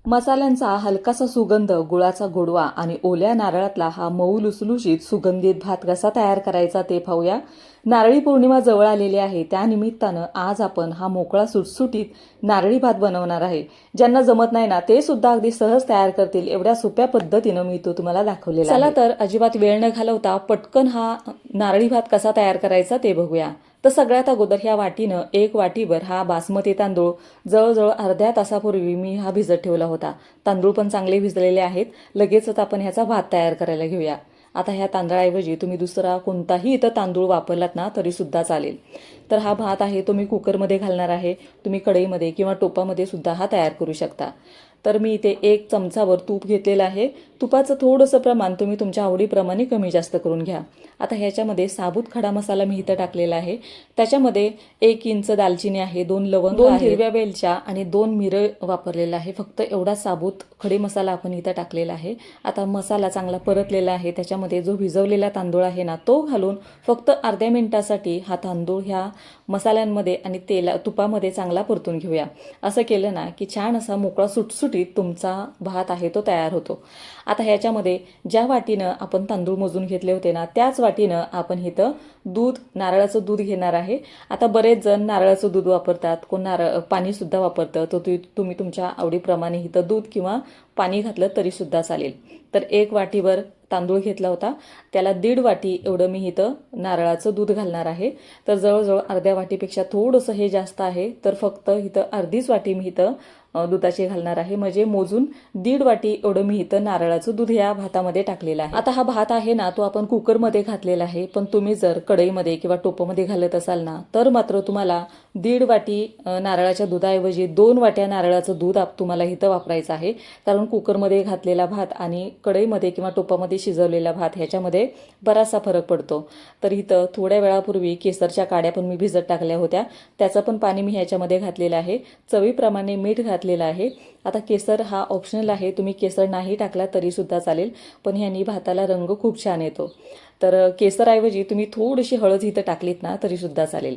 मसाल्यांचा हलकासा सुगंध, गुळाचा गोडवा आणि ओल्या नारळातला हा मऊ लुसलुशीत सुगंधित भात कसा तयार करायचा ते पाहूया. नारळी पौर्णिमा जवळ आलेली आहे, त्यानिमित्तानं आज आपण हा मोकळा सुटसुटीत नारळी भात बनवणार आहे. ज्यांना जमत नाही ना ते सुद्धा अगदी सहज तयार करतील एवढ्या सोप्या पद्धतीनं मी तो तुम्हाला दाखवलेला आहे. चला तर अजिबात वेळ न घालवता पटकन हा नारळी भात कसा तयार करायचा ते बघूया. तर सगळ्यात अगोदर ह्या वाटीनं एक वाटीभर हा बासमती तांदूळ जवळजवळ अर्ध्या तासापूर्वी मी हा भिजत ठेवला होता. तांदूळ पण चांगले भिजलेले आहेत. लगेचच आपण ह्याचा भात तयार करायला घेऊया. आता ह्या तांदळाऐवजी तुम्ही दुसरा कोणताही इथं तांदूळ वापरलात ना तरी सुद्धा चालेल. तर हा भात आहे तो मी कुकरमध्ये घालणार आहे. तुम्ही कढईमध्ये किंवा टोपामध्ये सुद्धा हा तयार करू शकता. तर मी इथे 1 चमचाभर तूप घेतलेलं आहे. तुपाचं थोडंसं प्रमाण तुम्ही तुमच्या आवडीप्रमाणे कमी जास्त करून घ्या. आता ह्याच्यामध्ये साबूत खडा मसाला मी इथं टाकलेला आहे. त्याच्यामध्ये 1 इंच दालचिनी आहे, 2 लवंग, 2 हिरव्या वेलच्या आणि 2 मिरं वापरलेला आहे. फक्त एवढा साबूत खडे मसाला आपण इथं टाकलेला आहे. आता मसाला चांगला परतलेला आहे. त्याच्यामध्ये जो भिजवलेला तांदूळ आहे ना तो घालून फक्त अर्ध्या मिनिटासाठी हा तांदूळ ह्या मसाल्यांमध्ये आणि तुपामध्ये चांगला परतून घेऊया. असं केलं ना की छान असा मोकळा सुटसुटीत तुमचा भात आहे तो तयार होतो. आता ह्याच्यामध्ये ज्या वाटीनं आपण तांदूळ मोजून घेतले होते ना त्याच वाटीनं आपण इथं नारळाचं दूध घेणार आहे. आता बरेच जण नारळाचं दूध वापरतात, कोण पाणी सुद्धा वापरतं. तर तुम्ही तुमच्या आवडीप्रमाणे इथं दूध किंवा पाणी घातलं तरी सुद्धा चालेल. तर 1 वाटीभर तांदूळ घेतला होता, त्याला 1.5 वाटी एवढं मी इथं नारळाचं दूध घालणार आहे. तर जवळजवळ अर्ध्या वाटीपेक्षा थोडंसं हे जास्त आहे. तर फक्त इथं अर्धीच वाटी मी इथं दुधाची घालणार आहे. म्हणजे मोजून 1.5 वाटी एवढं मी इथं नारळाचं दूध या भातामध्ये टाकलेलं आहे. आता हा भात आहे ना तो आपण कुकरमध्ये घातलेला आहे, पण तुम्ही जर कढईमध्ये किंवा टोपामध्ये घालत असाल ना तर मात्र तुम्हाला 1.5 वाटी नारळाच्या दुधाऐवजी 2 वाट्या नारळाचं दूध तुम्हाला इथं वापरायचं आहे. कारण कुकरमध्ये घातलेला भात आणि कढईमध्ये किंवा टोपामध्ये शिजवलेला भात ह्याच्यामध्ये बराचसा फरक पडतो. तर इथं थोड्या वेळापूर्वी केसरच्या काड्या पण मी भिजत टाकल्या होत्या, त्याचं पण पाणी मी ह्याच्यामध्ये घातलेलं आहे. चवीप्रमाणे मीठ घातलेलं आहे. आता केसर हा ऑप्शनल आहे, तुम्ही केसर नाही टाकला तरी सुद्धा चालेल, पण ह्यानी भाताला रंग खूप छान येतो. तर केसरऐवजी तुम्ही थोडीशी हळद इथं टाकलीत ना तरी सुद्धा चालेल.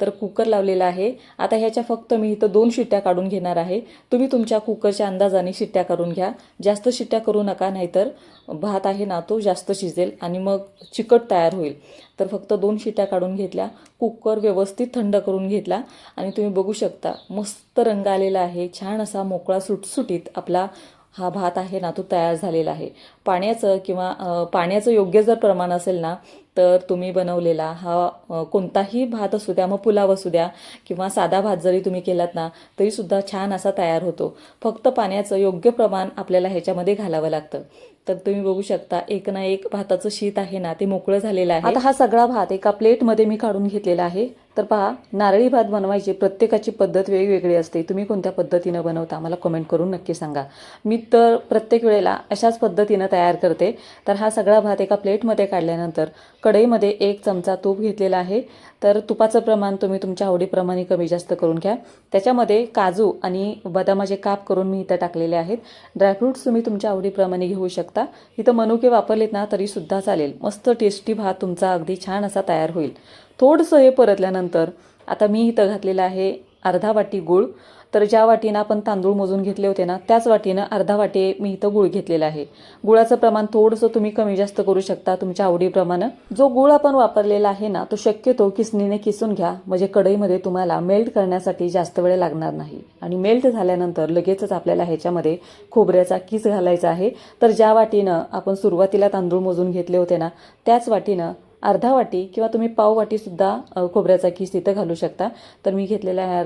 तर कुकर लावलेला आहे. आता ह्याच्या फक्त मी इथं 2 शिट्ट्या काढून घेणार आहे. तुम्ही तुमच्या कुकरच्या अंदाजाने शिट्ट्या करून घ्या. जास्त शिट्ट्या करू नका, नाहीतर भात आहे ना तो जास्त शिजेल आणि मग चिकट तयार होईल. तर फक्त 2 शिट्ट्या काढून घेतल्या. कुकर व्यवस्थित थंड करून घेतला आणि तुम्ही बघू शकता मस्त रंग आलेला आहे. छान असा मोकळा सुटसुटीत आपला हा भात आहे ना तो तयार झालेला आहे. पाण्याचं योग्य जर प्रमाण असेल ना तर तुम्ही बनवलेला हा कोणताही भात असू द्या, मग पुलाव असू द्या किंवा साधा भात जरी तुम्ही केलात ना तरी सुद्धा छान असा तयार होतो. फक्त पाण्याचं योग्य प्रमाण आपल्याला ह्याच्यामध्ये घालावं लागतं. तर तुम्ही बघू शकता एक ना एक भाताचं शीत आहे ना ते मोकळं झालेलं आहे. आता हा सगळा भात एका प्लेटमध्ये मी काढून घेतलेला आहे. तर पहा, नारळी भात बनवायची प्रत्येकाची पद्धत वेगवेगळी असते. तुम्ही कोणत्या पद्धतीनं बनवता मला कमेंट करून नक्की सांगा. मी तर प्रत्येक वेळेला अशाच पद्धतीनं तयार करते. तर हा सगळा भात एका प्लेटमध्ये काढल्यानंतर कढईमध्ये 1 चमचा तूप घेतलेला आहे. तर तुपाचं प्रमाण तुम्ही तुमच्या आवडीप्रमाणे कमी जास्त करून घ्या. त्याच्यामध्ये काजू आणि बदामाचे काप करून मी इथं टाकलेले आहेत. ड्रायफ्रूट्स तुम्ही तुमच्या आवडीप्रमाणे घेऊ शकता. इथं मनुके वापरलेत ना तरी सुद्धा चालेल. मस्त टेस्टी भात तुमचा अगदी छान असा तयार होईल. थोडंसं हे परतल्यानंतर आता मी इथं घातलेलं आहे अर्धा वाटी गूळ. तर ज्या वाटीनं आपण तांदूळ मोजून घेतले होते ना त्याच वाटीनं अर्धा वाटी मी इथं गूळ घेतलेला आहे. गुळाचं प्रमाण थोडंसं तुम्ही कमी जास्त करू शकता तुमच्या आवडीप्रमाणे. जो गूळ आपण वापरलेला आहे ना तो शक्यतो किसणीने किसून घ्या, म्हणजे कढईमध्ये तुम्हाला मेल्ट करण्यासाठी जास्त वेळ लागणार नाही. आणि मेल्ट झाल्यानंतर लगेचच आपल्याला ह्याच्यामध्ये खोबऱ्याचा किस घालायचा आहे. तर ज्या वाटीनं आपण सुरुवातीला तांदूळ मोजून घेतले होते ना त्याच वाटीनं अर्धा वाटी किंवा तुम्ही पाव वाटी सुद्धा खोबऱ्याचा किस इथं घालू शकता. तर मी घेतलेला आहे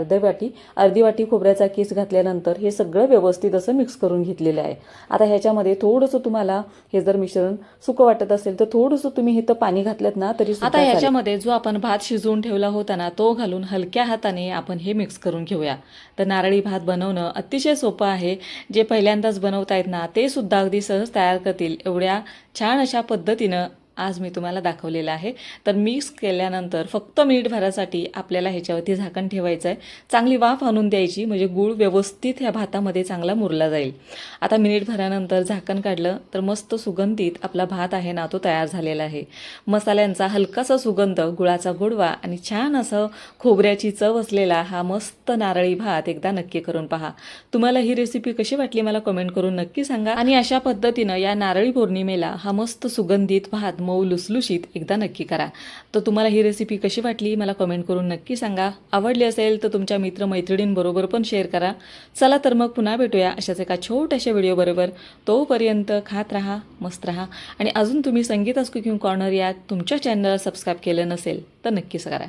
अर्धी वाटी खोबऱ्याचा किस घातल्यानंतर हे सगळं व्यवस्थित असं मिक्स करून घेतलेलं आहे. आता ह्याच्यामध्ये थोडंसं तुम्हाला हे जर मिश्रण सुकं वाटत असेल तर थोडंसं तुम्ही इथं पाणी घातलं ना तरी आता ह्याच्यामध्ये जो आपण भात शिजवून ठेवला होता ना तो घालून हलक्या हाताने आपण हे मिक्स करून घेऊया. तर नारळी भात बनवणं अतिशय सोपं आहे. जे पहिल्यांदाच बनवतायत ना ते सुद्धा अगदी सहज तयार करतील एवढ्या छान अशा पद्धतीनं आज मी तुम्हाला दाखवलेला आहे. तर मिक्स केल्यानंतर फक्त मिनिटभरासाठी आपल्याला ह्याच्यावरती झाकण ठेवायचं आहे. चांगली वाफ आणून द्यायची म्हणजे गूळ व्यवस्थित ह्या भातामध्ये चांगला मुरला जाईल. आता मिनिटभरानंतर झाकण काढलं तर मस्त सुगंधित आपला भात आहे ना तो तयार झालेला आहे. मसाल्यांचा हलकासा सुगंध, गुळाचा गोडवा आणि छान असं खोबऱ्याची चव असलेला हा मस्त नारळी भात एकदा नक्की करून पहा. तुम्हाला ही रेसिपी कशी वाटली मला कमेंट करून नक्की सांगा आणि अशा पद्धतीनं या नारळी पौर्णिमेला हा मस्त सुगंधित भात मऊ लुसलुशीत एकदा नक्की करा. तर तुम्हाला ही रेसिपी कशी वाटली मला कमेंट करून नक्की सांगा. आवडली असेल तर तुमच्या मित्रमैत्रिणींबरोबर पण शेअर करा. चला तर मग पुन्हा भेटूया अशाच एका छोट्याशा व्हिडिओबरोबर. तोपर्यंत खात राहा, मस्त राहा आणि अजून तुम्ही संगीता's कुकिंग कॉर्नर या तुमच्या चॅनलला सबस्क्राईब केलं नसेल तर नक्कीच करा.